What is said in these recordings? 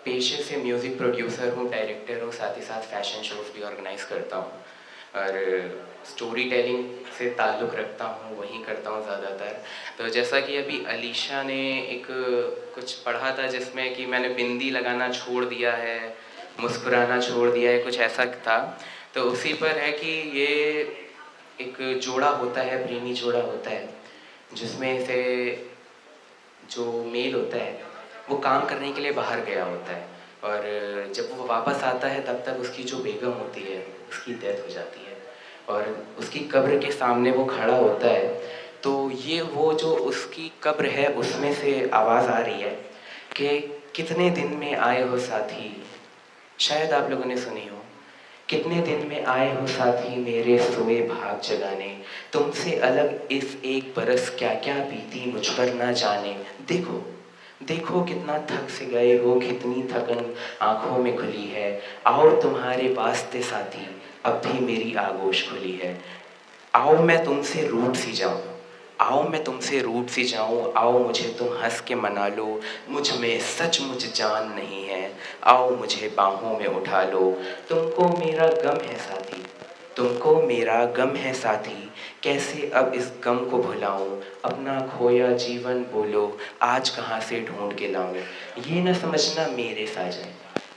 पेशे से music producer हूँ, डायरेक्टर हूँ, साथ ही साथ फ़ैशन शोज़ भी ऑर्गेनाइज़ करता हूँ और स्टोरी टेलिंग से ताल्लुक़ रखता हूँ, वही करता हूँ ज़्यादातर। तो जैसा कि अभी अलीशा ने एक कुछ पढ़ा था जिसमें कि मैंने बिंदी लगाना छोड़ दिया है, मुस्कुराना छोड़ दिया है, कुछ ऐसा था। तो उसी पर है कि ये एक जोड़ा होता है, प्रेमी जोड़ा होता है, जिसमें से जो मेल होता है वो काम करने के लिए बाहर गया होता है और जब वो वापस आता है तब तक उसकी जो बेगम होती है उसकी डेथ हो जाती है और उसकी कब्र के सामने वो खड़ा होता है। तो ये वो जो उसकी कब्र है उसमें से आवाज़ आ रही है कि कितने दिन में आए हो साथी, शायद आप लोगों ने सुनी हो। कितने दिन में आए हो साथी मेरे सोए भाग जगाने, तुमसे अलग इस एक बरस क्या क्या बीती मुझ पर ना जाने। देखो देखो कितना थक से गए हो, कितनी थकन आंखों में खुली है, आओ तुम्हारे वास्ते साथी अब भी मेरी आगोश खुली है। आओ मैं तुमसे रूठ सी जाऊं, आओ मैं तुमसे रूठ सी जाऊं, आओ मुझे तुम हंस के मना लो, मुझ में सचमुच जान नहीं है, आओ मुझे बाहों में उठा लो। तुमको मेरा गम है साथी, तुमको मेरा गम है साथी, कैसे अब इस गम को भुलाऊं, अपना खोया जीवन बोलो आज कहाँ से ढूंढ के लाऊं। ये न समझना मेरे साजन,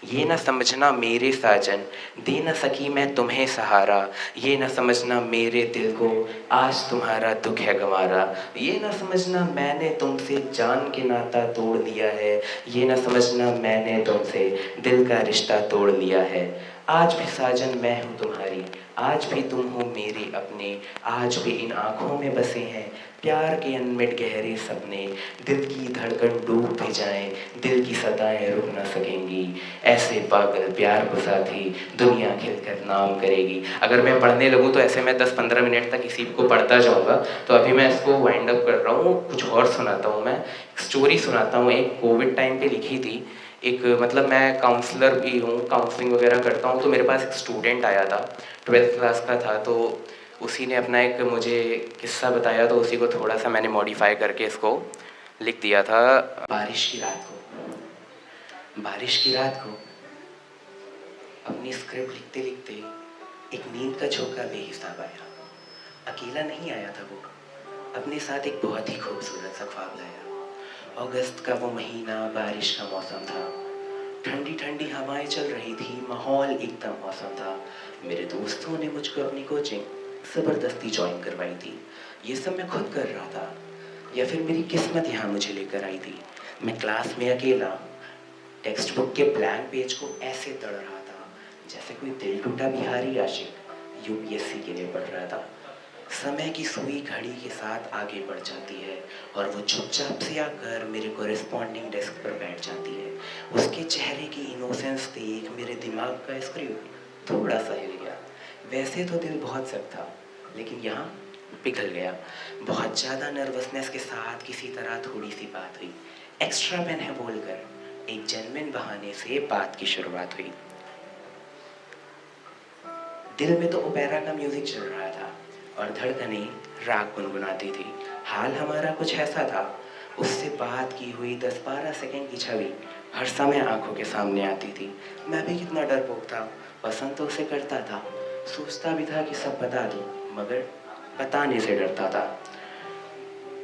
ये न समझना मेरे साजन, दे न सकी मैं तुम्हें सहारा, ये न समझना मेरे दिल को आज तुम्हारा दुख है गंवारा। ये न समझना मैंने तुमसे जान के नाता तोड़ दिया है, ये न समझना मैंने तुमसे दिल का रिश्ता तोड़ लिया है। आज भी साजन मैं हूँ तुम्हारी, आज भी तुम हो मेरे अपने, आज भी इन आँखों में बसे हैं प्यार के अनमिट गहरे सपने। दिल की धड़कन डूब भी जाए, दिल की सदाएं रुक ना सकेंगी, ऐसे पागल प्यार को साथी दुनिया खिलकर नाम करेगी। अगर मैं पढ़ने लगूँ तो ऐसे मैं 10-15 मिनट तक इसी को पढ़ता जाऊँगा। तो अभी मैं इसको वाइंड अप कर रहा हूँ, कुछ और सुनाता हूँ। मैं स्टोरी सुनाता हूँ, एक कोविड टाइम पे लिखी थी। एक मतलब मैं काउंसलर भी हूँ, काउंसलिंग वगैरह करता हूँ। तो मेरे पास एक स्टूडेंट आया था, 12th क्लास का था। तो उसी ने अपना एक मुझे किस्सा बताया, तो उसी को थोड़ा सा मैंने मॉडिफाई करके इसको लिख दिया था। बारिश की रात को, बारिश की रात को अपनी स्क्रिप्ट लिखते लिखते एक नींद का झोंका बेहिसाब आया। अकेला नहीं आया था वो, अपने साथ एक बहुत ही खूबसूरत सा ख्वाब लाया। अगस्त का वो महीना, बारिश का मौसम था, ठंडी ठंडी हवाएं चल रही थी, माहौल एकदम मौसम था। मेरे दोस्तों ने मुझको अपनी कोचिंग ज़बरदस्ती ज्वाइन करवाई थी। ये सब मैं खुद कर रहा था या फिर मेरी किस्मत यहाँ मुझे लेकर आई थी। मैं क्लास में अकेला टेक्स्ट बुक के ब्लैंक पेज को ऐसे तड़ रहा था जैसे कोई दिल टूटा बिहारी आशिक यूपीएससी के लिए पढ़ रहा था। समय की सुई घड़ी के साथ आगे बढ़ जाती है और वो चुपचाप से आकर मेरे कोरेस्पॉन्डिंग डेस्क पर बैठ जाती है। उसके चेहरे की इनोसेंस देख मेरे दिमाग का स्क्रू थोड़ा सा हिल गया। वैसे तो दिल बहुत सख्त था, लेकिन यहाँ पिघल गया। बहुत ज़्यादा नर्वसनेस के साथ किसी तरह थोड़ी सी बात हुई। एक्स्ट्रा पेन है बोलकर एक जेन्युइन बहाने से बात की शुरुआत हुई। दिल में तो ओपेरा का म्यूजिक चल रहा था और धड़कनें राग गुनगुनाती थी। हाल हमारा कुछ ऐसा था, उससे बात की हुई 10-12 सेकंड की छवि हर समय आंखों के सामने आती थी। मैं भी कितना डरपोक था, पसंद तो उसे करता था, सोचता भी था कि सब बता दूं, मगर बताने से डरता था।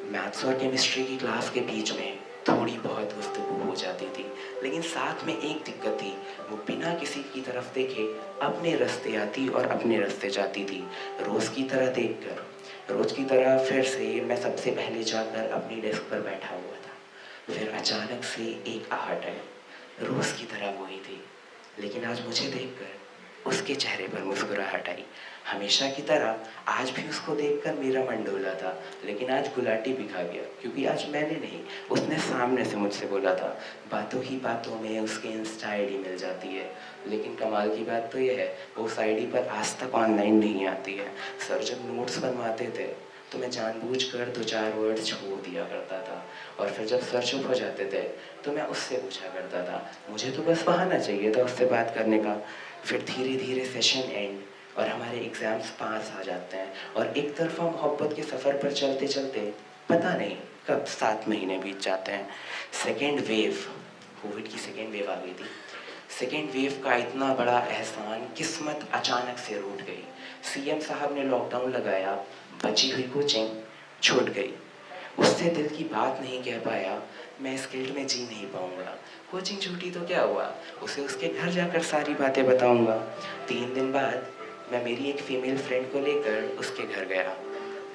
मैथ्स और केमिस्ट्री की क्लास के बीच में थोड़ी बहुत गुफ्तगू हो जाती थी, लेकिन साथ में एक दिक्कत थी, वो बिना किसी की तरफ देखे अपने रास्ते आती और अपने रास्ते जाती थी। रोज़ की तरह देखकर, रोज़ की तरह फिर से मैं सबसे पहले जाकर अपनी डेस्क पर बैठा हुआ था। फिर अचानक से एक आहट आई, रोज़ की तरह वही थी, लेकिन आज मुझे देखकर उसके चेहरे पर मुस्कुराहट आई। हमेशा की तरह आज भी उसको देखकर मेरा मन डोला था, लेकिन आज गुलाटी भी खा गया, क्योंकि आज मैंने नहीं, उसने सामने से मुझसे बोला था। बातों ही बातों में उसके इंस्टा आईडी मिल जाती है, लेकिन कमाल की बात तो ये है वो उस आईडी पर आज तक ऑनलाइन नहीं आती है। सर जब नोट्स बनवाते थे तो मैं जानबूझकर 2-4 वर्ड्स छोड़ दिया करता था, और फिर जब सर चुप हो जाते थे तो मैं उससे पूछा करता था। मुझे तो बस बहाना चाहिए था उससे बात करने का। फिर धीरे धीरे सेशन एंड और हमारे एग्ज़ाम्स पास आ जाते हैं, और एक तरफा मोहब्बत के सफ़र पर चलते चलते पता नहीं कब 7 महीने बीत जाते हैं। सेकेंड वेव कोविड की सेकेंड वेव आ गई थी। सेकेंड वेव का इतना बड़ा एहसान, किस्मत अचानक से रूठ गई। सीएम साहब ने लॉकडाउन लगाया, बची हुई कोचिंग छूट गई। उससे दिल की बात नहीं कह पाया, मैं इस गिल्ड में जी नहीं पाऊंगा। कोचिंग छूटी तो क्या हुआ, उसे उसके घर जाकर सारी बातें बताऊंगा। 3 दिन बाद मैं मेरी एक फीमेल फ्रेंड को लेकर उसके घर गया,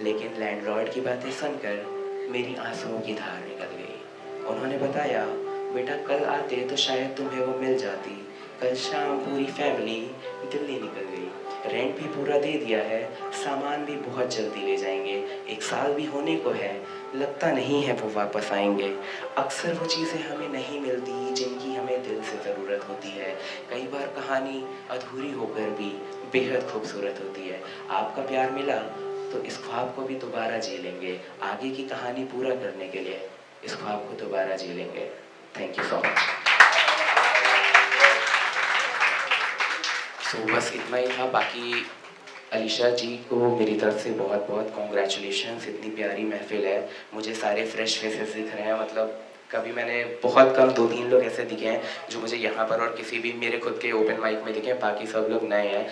लेकिन लैंडलॉर्ड की बातें सुनकर मेरी आंसुओं की धार निकल गई। उन्होंने बताया, बेटा कल आते तो शायद तुम्हें वो मिल जाती। कल शाम पूरी फैमिली दिल्ली निकल गई। रेंट भी पूरा दे दिया है, सामान भी बहुत जल्दी ले जाएंगे। 1 साल भी होने को है, लगता नहीं है वो वापस आएंगे। अक्सर वो चीज़ें हमें नहीं मिलती जिनकी हमें दिल से ज़रूरत होती है। कई बार कहानी अधूरी होकर भी बेहद खूबसूरत होती है। आपका प्यार मिला तो इस ख्वाब को भी दोबारा जी लेंगे। आगे की कहानी पूरा करने के लिए इस ख्वाब को दोबारा जी लेंगे। Thank you so much. So बस इतना ही था। बाकी अलीशा जी को मेरी तरफ से बहुत बहुत कॉन्ग्रेचुलेशंस। इतनी प्यारी महफिल है, मुझे सारे फ्रेश फेसेस दिख रहे हैं। मतलब कभी मैंने बहुत कम 2-3 लोग ऐसे दिखे हैं जो मुझे यहाँ पर और किसी भी मेरे खुद के ओपन माइक में दिखे हैं, बाकी सब लोग नए हैं।